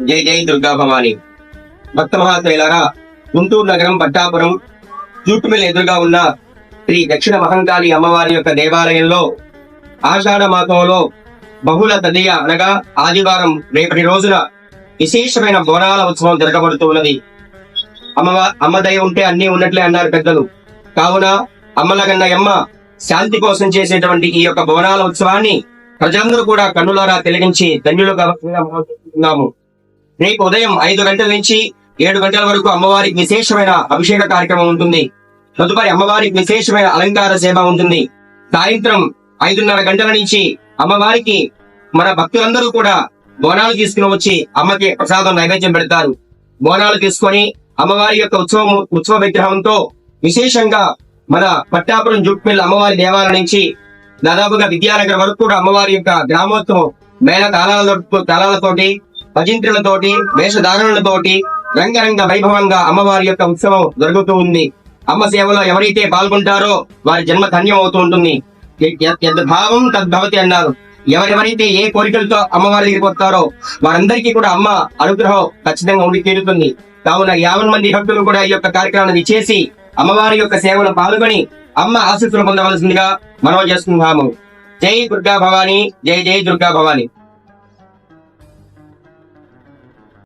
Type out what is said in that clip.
జై జై దుర్గా భవాని. భక్త మహాశైలారా, గుంటూరు నగరం పట్టాపురం జూట్ మిల్ ఎదురుగా ఉన్న శ్రీ దక్షిణ మహంకాళి అమ్మవారి యొక్క దేవాలయంలో ఆషాఢ మాసంలో బహుళ తదియ అనగా ఆదివారం రేపటి రోజున విశేషమైన బోనాల ఉత్సవం జరగబడుతూ ఉన్నది. అమ్మ దయ ఉంటే అన్ని ఉన్నట్లే అన్నారు పెద్దలు. కావున అమ్మలగన్నయమ్మ శాంతి కోసం చేసేటువంటి ఈ యొక్క బోనాల ఉత్సవాన్ని ప్రజలందరూ కూడా కన్నులారా తిలగించి ధన్యులుగా ఉన్నాము. రేపు ఉదయం 5 గంటల నుంచి 7 గంటల వరకు అమ్మవారికి విశేషమైన అభిషేక కార్యక్రమం ఉంటుంది. తదుపరి అమ్మవారికి విశేషమైన అలంకార సేవ ఉంటుంది. సాయంత్రం 5:30 గంటల నుంచి అమ్మవారికి మన భక్తులందరూ కూడా బోనాలు తీసుకుని వచ్చి అమ్మకి ప్రసాదం నైవేద్యం పెడతారు. బోనాలు తీసుకొని అమ్మవారి యొక్క ఉత్సవ విగ్రహంతో విశేషంగా మన పట్టాపురం జూట్ మిల్ అమ్మవారి దేవాలయం నుంచి దాదాపుగా విద్యానగర్ వరకు కూడా అమ్మవారి యొక్క గ్రామోత్సవం మేళ తాళాలతోటి భజంత్రులతోటి వేషధారణలతోటి రంగరంగ వైభవంగా అమ్మవారి యొక్క ఉత్సవం జరుగుతూ ఉంది. అమ్మ సేవలో ఎవరైతే పాల్గొంటారో వారి జన్మ ధన్యం అవుతూ ఉంటుంది. భావం తద్భవతి అన్నారు. ఎవరెవరైతే ఏ కోరికలతో అమ్మవారి దగ్గరికి వస్తారో వారందరికీ కూడా అమ్మ అనుగ్రహం ఖచ్చితంగా ఉండి తీరుతుంది. కావున 50 మంది భక్తులు కూడా ఈ యొక్క కార్యక్రమాన్ని చేసి అమ్మవారి యొక్క సేవలో పాల్గొని అమ్మ ఆశీస్సులు పొందవలసిందిగా మనవి చేస్తున్నాము. జై దుర్గా భవాని, జై జై దుర్గా భవాని.